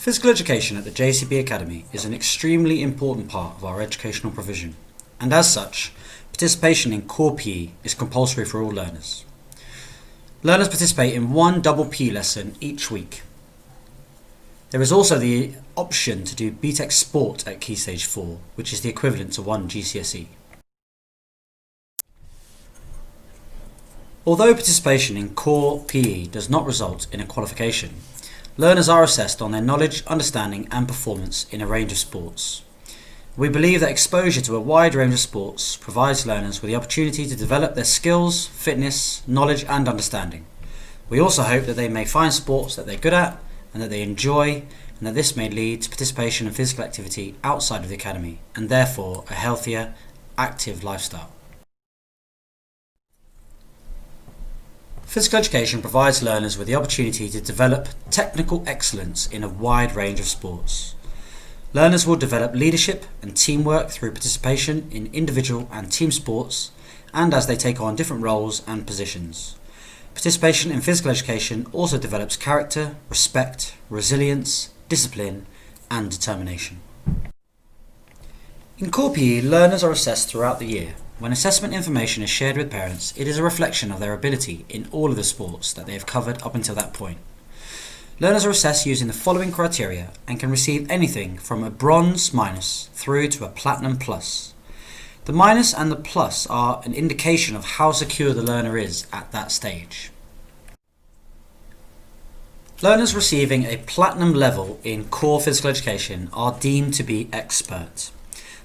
Physical education at the JCB Academy is an extremely important part of our educational provision, and as such, participation in core PE is compulsory for all learners. Learners participate in one double PE lesson each week. There is also the option to do BTEC Sport at Key Stage 4, which is the equivalent to one GCSE. Although participation in core PE does not result in a qualification, learners are assessed on their knowledge, understanding and performance in a range of sports. We believe that exposure to a wide range of sports provides learners with the opportunity to develop their skills, fitness, knowledge and understanding. We also hope that they may find sports that they're good at and that they enjoy, and that this may lead to participation in physical activity outside of the academy and therefore a healthier, active lifestyle. Physical education provides learners with the opportunity to develop technical excellence in a wide range of sports. Learners will develop leadership and teamwork through participation in individual and team sports and as they take on different roles and positions. Participation in physical education also develops character, respect, resilience, discipline and determination. In core PE, learners are assessed throughout the year. When assessment information is shared with parents, it is a reflection of their ability in all of the sports that they have covered up until that point. Learners are assessed using the following criteria and can receive anything from a bronze minus through to a platinum plus. The minus and the plus are an indication of how secure the learner is at that stage. Learners receiving a platinum level in core physical education are deemed to be expert.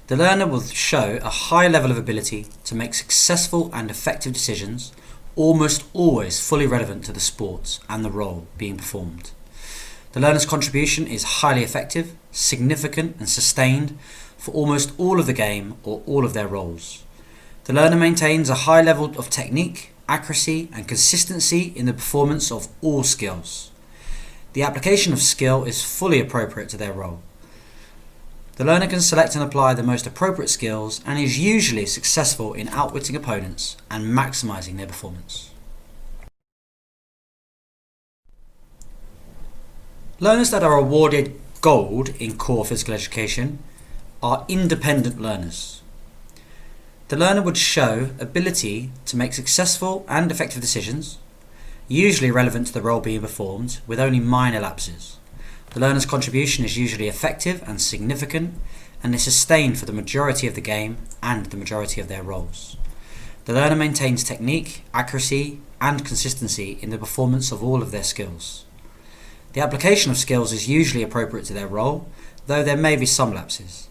The learner will show a high level of ability to make successful and effective decisions, almost always fully relevant to the sport and the role being performed. The learner's contribution is highly effective, significant and sustained for almost all of the game or all of their roles. The learner maintains a high level of technique, accuracy and consistency in the performance of all skills. The application of skill is fully appropriate to their role. The learner can select and apply the most appropriate skills and is usually successful in outwitting opponents and maximising their performance. Learners that are awarded gold in core physical education are independent learners. The learner would show ability to make successful and effective decisions, usually relevant to the role being performed, with only minor lapses. The learner's contribution is usually effective and significant and is sustained for the majority of the game and the majority of their roles. The learner maintains technique, accuracy and consistency in the performance of all of their skills. The application of skills is usually appropriate to their role, though there may be some lapses.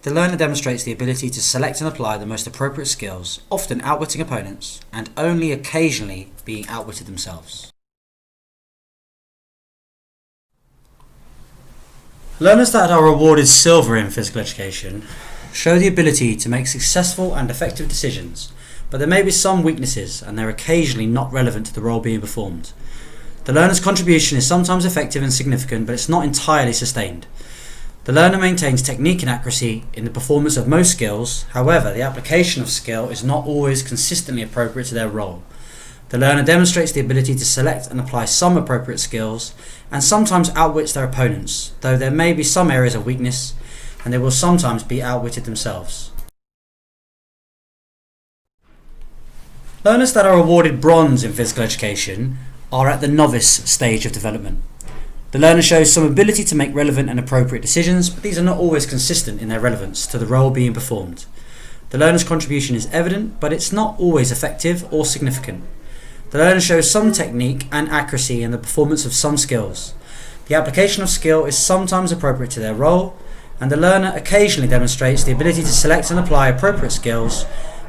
The learner demonstrates the ability to select and apply the most appropriate skills, often outwitting opponents and only occasionally being outwitted themselves. Learners that are awarded silver in physical education show the ability to make successful and effective decisions, but there may be some weaknesses and they're occasionally not relevant to the role being performed. The learner's contribution is sometimes effective and significant, but it's not entirely sustained. The learner maintains technique and accuracy in the performance of most skills, however, the application of skill is not always consistently appropriate to their role. The learner demonstrates the ability to select and apply some appropriate skills and sometimes outwits their opponents, though there may be some areas of weakness and they will sometimes be outwitted themselves. Learners that are awarded bronze in physical education are at the novice stage of development. The learner shows some ability to make relevant and appropriate decisions, but these are not always consistent in their relevance to the role being performed. The learner's contribution is evident, but it's not always effective or significant. The learner shows some technique and accuracy in the performance of some skills. The application of skill is sometimes appropriate to their role, and the learner occasionally demonstrates the ability to select and apply appropriate skills,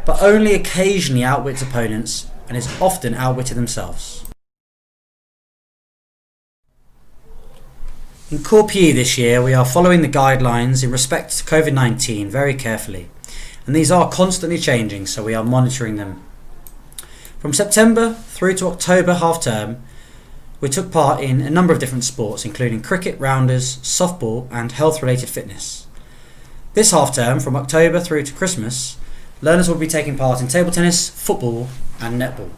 but only occasionally outwits opponents and is often outwitted themselves. In core PE this year, we are following the guidelines in respect to COVID-19 very carefully, and these are constantly changing, so we are monitoring them. From September through to October half term, we took part in a number of different sports, including cricket, rounders, softball and health-related fitness. This half term, from October through to Christmas, learners will be taking part in table tennis, football and netball.